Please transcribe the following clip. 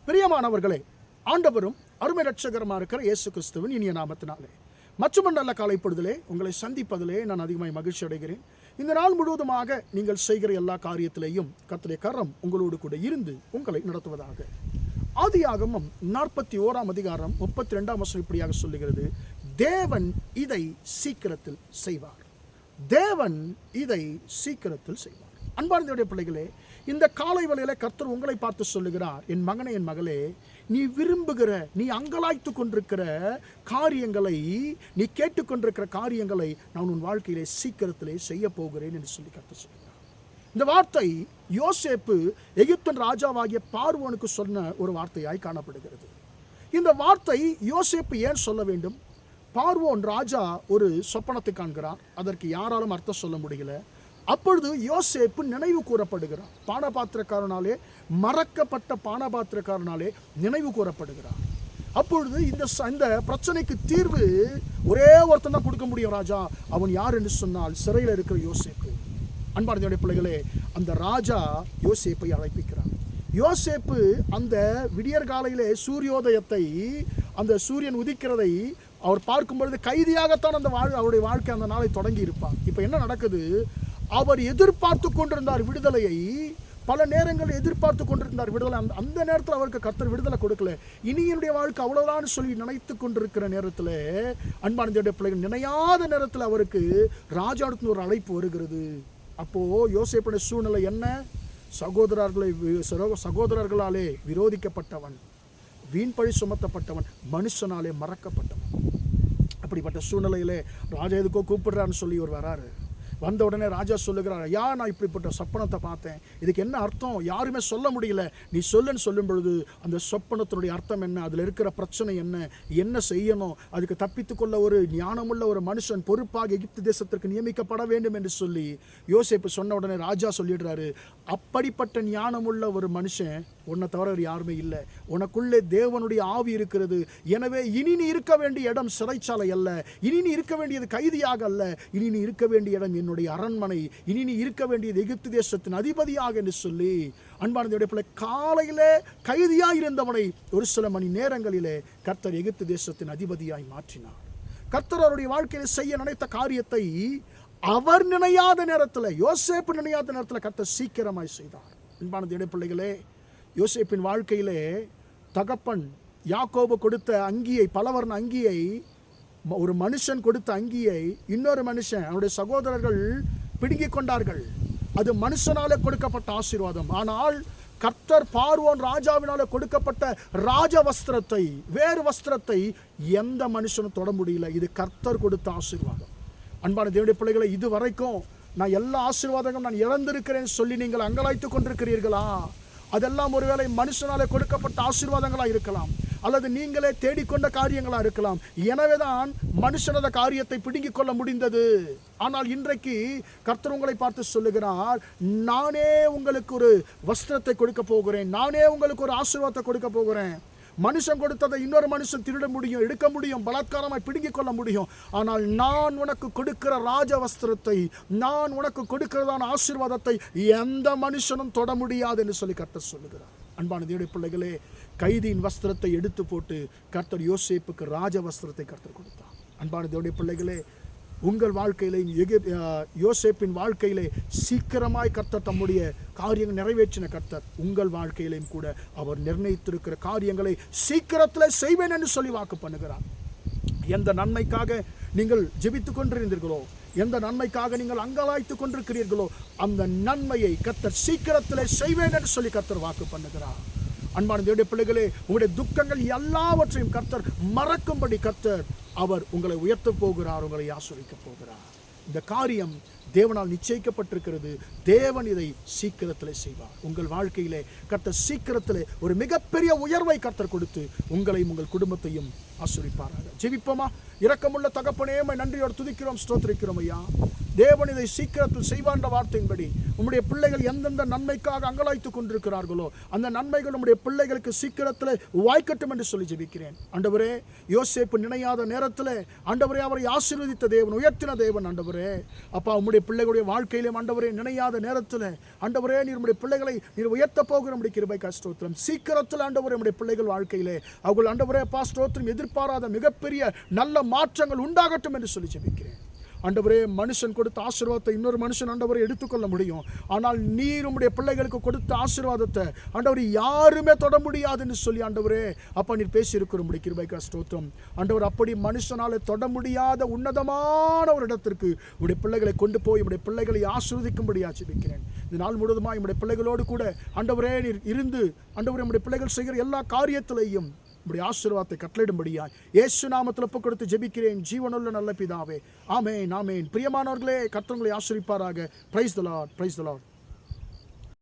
பிரியமானவர்களே, ஆண்டவரும் அருமை இரட்சகருமாக இருக்கிற இயேசு கிறிஸ்துவின் இனிய நாமத்தினாலே மற்றும் நல்ல காலைப்பொழுதிலே உங்களை சந்திப்பதிலே நான் அதிகமாக மகிழ்ச்சி அடைகிறேன். இந்த நாள் முழுவதுமாக நீங்கள் செய்கிற எல்லா காரியத்திலேயும் கர்த்தருடைய கரம் உங்களோடு கூட இருந்து உங்களை நடத்துவதாக. ஆதியாகமம் 41 அதிகாரம் 32 வசனம் இப்படியாக சொல்லுகிறது, தேவன் இதை சீக்கிரத்தில் செய்வார். தேவன் இதை சீக்கிரத்தில் செய்வார். அன்பார்ந்தவருடைய பிள்ளைகளே, இந்த காலை வேளையிலே கர்த்தர் உங்களை பார்த்து சொல்லுகிறார், என் மகனே, என் மகளே, நீ விரும்புகிற, நீ அங்கலாய்த்து கொண்டிருக்கிற காரியங்களை, நீ கேட்டுக்கொண்டிருக்கிற காரியங்களை நான் உன் வாழ்க்கையிலே சீக்கிரத்திலே செய்ய போகிறேன் என்று சொல்லி கர்த்தர் சொல்லுகிறார். இந்த வார்த்தை யோசேப்பு எகிப்தின் ராஜாவாகிய பார்வோனுக்கு சொன்ன ஒரு வார்த்தையாய் காணப்படுகிறது. இந்த வார்த்தை யோசேப்பு ஏன் சொல்ல வேண்டும்? பார்வோன் ராஜா ஒரு சொப்பனத்தை காண்கிறார், அதற்கு யாராலும் அர்த்தம் சொல்ல முடியல. அப்பொழுது யோசேப்பு நினைவு கூறப்படுகிறார். பானபாத்திரக்காரனாலே, மறக்கப்பட்ட பானபாத்திரக்காரனாலே நினைவு கூறப்படுகிறார். அப்பொழுது இந்த பிரச்சனைக்கு தீர்வு ஒரே ஒருத்தன் தான் கொடுக்க முடியும் ராஜா. அவன் யார் என்று சொன்னால் சிறையில் இருக்கிற யோசேப்பு. அன்பார்ந்தவருடைய பிள்ளைகளே, அந்த ராஜா யோசேப்பை அழைப்பிக்கிறார். யோசேப்பு அந்த விடியற்காலையிலே சூரியோதயத்தை, அந்த சூரியன் உதிக்கிறதை அவர் பார்க்கும் பொழுது கைதியாகத்தான் அவருடைய வாழ்க்கை அந்த நாளை தொடங்கி இருப்பார். இப்போ என்ன நடக்குது? அவர் எதிர்பார்த்து கொண்டிருந்தார் விடுதலையை, பல நேரங்களில் எதிர்பார்த்து கொண்டிருந்தார் விடுதலை. அந்த நேரத்தில் அவருக்கு கர்த்தர் விடுதலை கொடுக்கல. இனி என்னுடைய வாழ்க்கை அவ்வளவுதான் சொல்லி நினைத்து கொண்டிருக்கிற நேரத்தில், அன்பார்ந்த பிள்ளைகள், நினையாத நேரத்தில் அவருக்கு ராஜாவுக்கு ஒரு அழைப்பு வருகிறது. அப்போ யோசேப்புடைய சூழ்நிலை என்ன? சகோதரர்களாலே விரோதிக்கப்பட்டவன், வீண்பழி சுமத்தப்பட்டவன், மனுஷனாலே மறக்கப்பட்டவன். அப்படிப்பட்ட சூழ்நிலையிலே ராஜா எதுக்கோ கூப்பிடுறான்னு சொல்லி இவர் வராரு. வந்த உடனே ராஜா சொல்லுகிறார், ஐயா, நான் இப்படிப்பட்ட சொப்பனத்தை பார்த்தேன், இதுக்கு என்ன அர்த்தம் யாருமே சொல்ல முடியல, நீ சொல்லுன்னு சொல்லும் பொழுது அந்த சொப்பனத்தினுடைய அர்த்தம் என்ன, அதில் இருக்கிற பிரச்சனை என்ன, என்ன செய்யணும், அதுக்கு தப்பித்துக்கொள்ள ஒரு ஞானமுள்ள ஒரு மனுஷன் பொறுப்பாக எகிப்து தேசத்திற்கு நியமிக்கப்பட வேண்டும் என்று சொல்லி யோசேப்பு சொன்ன உடனே ராஜா சொல்லிடுறாரு, அப்படிப்பட்ட ஞானமுள்ள ஒரு மனுஷன் உன்னை தவிர யாருமே இல்லை, உனக்குள்ளே தேவனுடைய ஆவி இருக்கிறது. எனவே இனி நீ இருக்க வேண்டிய இடம் சிறைச்சாலை அல்ல, இனி நீ இருக்க வேண்டியது கைதியாக அல்ல, இனி நீ இருக்க வேண்டிய இடம் என்னுடைய அரண்மனை, இனி நீ இருக்க வேண்டியது எகிப்து தேசத்தின் அதிபதியாக என்று சொல்லி, அன்பானவருடைய பிள்ளை, காலையிலே கைதியாய் இருந்தவனை ஒரு சில மணி நேரங்களிலே கர்த்தர் எகிப்து தேசத்தின் அதிபதியாய் மாற்றினார். கர்த்தர் அவருடைய வாழ்க்கையில் செய்ய நினைத்த காரியத்தை அவர் நினையாத நேரத்தில், யோசேப்பு நினையாத நேரத்தில் கர்த்தர் சீக்கிரமாய் செய்தார். அன்பானவருடைய பிள்ளைகளே, யோசேப்பின் வாழ்க்கையிலே தகப்பன் யாக்கோபு கொடுத்த அங்கியை, பலவர்ண அங்கியை, ஒரு மனுஷன் கொடுத்த அங்கியை இன்னொரு மனுஷன், அவருடைய சகோதரர்கள் பிடுங்கிக் கொண்டார்கள். அது மனுஷனாலே கொடுக்கப்பட்ட ஆசீர்வாதம். ஆனால் கர்த்தர் பார்வோன் ராஜாவினாலே கொடுக்கப்பட்ட ராஜ வஸ்திரத்தை, வேறு வஸ்திரத்தை எந்த மனுஷனும் தொட முடியல. இது கர்த்தர் கொடுத்த ஆசீர்வாதம். அன்பான தேவனுடைய பிள்ளைகளை, இது வரைக்கும் நான் எல்லா ஆசீர்வாதங்களும் நான் இழந்திருக்கிறேன் சொல்லி நீங்கள் அங்கலாய்த்து கொண்டிருக்கிறீர்களா? அதெல்லாம் ஒருவேளை மனுஷனாலே கொடுக்கப்பட்ட ஆசீர்வாதங்களாக இருக்கலாம், அல்லது நீங்களே தேடிக்கொண்ட காரியங்களாக இருக்கலாம். எனவேதான் மனுஷனத காரியத்தை பிடுங்கிக் கொள்ள முடிந்தது. ஆனால் இன்றைக்கு கர்த்தர் உங்களை பார்த்து சொல்லுகிறார், நானே உங்களுக்கு ஒரு வஸ்திரத்தை கொடுக்க போகிறேன், நானே உங்களுக்கு ஒரு ஆசீர்வாதத்தை கொடுக்க போகிறேன். மனுஷன் கொடுத்ததை இன்னொரு மனுஷன் திருட முடியும், எடுக்க முடியும், பலாத்காரமாய் பிடுங்கிக் கொள்ள முடியும். ஆனால் நான் உனக்கு கொடுக்கிற ராஜ வஸ்திரத்தை, நான் உனக்கு கொடுக்கிறதான ஆசீர்வாதத்தை எந்த மனுஷனும் தொட முடியாது என்று சொல்லி கர்த்தர் சொல்லுகிறார். அன்பான தேவனுடைய பிள்ளைகளே, கைதியின் வஸ்திரத்தை எடுத்து போட்டு கர்த்தர் யோசேப்புக்கு ராஜ வஸ்திரத்தை கர்த்தர் கொடுத்தார். அன்பான தேவனுடைய பிள்ளைகளே, உங்கள் வாழ்க்கையிலே, யோசேப்பின் வாழ்க்கையிலே சீக்கிரமாய் கர்த்தர் தம்முடைய காரியங்கள் நிறைவேற்றின கர்த்தர் உங்கள் வாழ்க்கையிலையும் கூட அவர் நிர்ணயித்திருக்கிற காரியங்களை சீக்கிரத்தில் செய்வேன் என்று சொல்லி வாக்கு பண்ணுகிறார். எந்த நன்மைக்காக நீங்கள் ஜெபித்து கொண்டிருந்தீர்களோ, எந்த நன்மைக்காக நீங்கள் அங்கலாய்த்து கொண்டிருக்கிறீர்களோ, அந்த நன்மையை கர்த்தர் சீக்கிரத்தில் செய்வேன் என்று சொல்லி கர்த்தர் வாக்கு பண்ணுகிறார். அன்பான தேவனுடைய பிள்ளைகளே, உங்களுடைய துக்கங்கள் எல்லாவற்றையும் கர்த்தர் மறக்கும்படி கர்த்தர் அவர் உங்களை உயர்த்த போகிறார், உங்களை ஆசீர்வதிக்க போகிறார். இந்த காரியம் தேவனால் நிச்சயிக்கப்பட்டிருக்கிறது. தேவன் இதை சீக்கிரத்தில் செய்வார். உங்கள் வாழ்க்கையிலே கர்த்தர் சீக்கிரத்தில் ஒரு மிகப்பெரிய உயர்வை கர்த்தர் கொடுத்து உங்களையும் உங்கள் குடும்பத்தையும் ஆசீர்வதிப்பாராக. ஜெபிப்போமா? இரக்கமுள்ள தகப்பனே, நன்றியோடு துதிக்கிறோம், ஸ்தோத்திரிக்கிறோம் ஐயா. தேவன் இதை சீக்கிரத்தில் செய்வான்ற வார்த்தையின்படி உம்முடைய பிள்ளைகள் எந்தெந்த நன்மைக்காக அங்கலாய்த்து கொண்டிருக்கிறார்களோ அந்த நன்மைகள் உம்முடைய பிள்ளைகளுக்கு சீக்கிரத்தில் வாய்க்கட்டும் என்று சொல்லி ஜெபிக்கிறேன். ஆண்டவரே, யோசேப்பு நினையாத நேரத்தில் ஆண்டவரே அவரை ஆசீர்வதித்த தேவன், உயர்த்தின தேவன். ஆண்டவரே அப்பா, உம்முடைய உடைய பிள்ளைகளுடைய வாழ்க்கையிலே ஆண்டவரே நினையாத நேரத்தில் ஆண்டவரே நீர் உடைய பிள்ளைகளை நீர் உயர்த்த போகிற நம்முடைய கிருபைக்காய் ஸ்தோத்திரம். சீக்கிரத்தில் ஆண்டவரே நம்முடைய பிள்ளைகள் வாழ்க்கையிலே அவர்கள் ஆண்டவரே ஸ்தோத்திரம் எதிர்பாராத மிகப்பெரிய நல்ல மாற்றங்கள் உண்டாகட்டும் என்று சொல்லி ஜெபிக்கிறேன். ஆண்டவரே மனுஷன் கொடுத்த ஆசீர்வாதத்தை இன்னொரு மனுஷன் ஆண்டவரை எடுத்துக்கொள்ள முடியும். ஆனால் நீர் உம்முடைய பிள்ளைகளுக்கு கொடுத்த ஆசீர்வாதத்தை ஆண்டவரை யாருமே தொட முடியாதுன்னு சொல்லி ஆண்டவரே அப்பா நீர் பேசியிருக்கிற உம்முடைய கிருபைக்காய் ஸ்தோத்திரம். ஆண்டவர் அப்படி மனுஷனால தொட முடியாத உன்னதமான ஒரு இடத்திற்கு உடைய பிள்ளைகளை கொண்டு போய் உடைய பிள்ளைகளை ஆசீர்வதிக்கும்படியாக ஜெபிக்கிறேன். இந்த நாள் முழுவதுமாக உடைய பிள்ளைகளோடு கூட ஆண்டவரே நீர் இருந்து ஆண்டவரே உடைய பிள்ளைகள் செய்கிற எல்லா காரியத்திலையும் உடைய ஆசீர்வாதத்தை கட்டளையிடும்படியாய் இயேசு நாமத்தில் ஒப்புக் கொடுத்து ஜெபிக்கிறேன் ஜீவனுள்ள நல்ல பிதாவே. ஆமென் ஆமென். பிரியமானவர்களே, கர்த்தர் உங்களை ஆசீர்வதிப்பாராக. Praise the Lord, praise the Lord.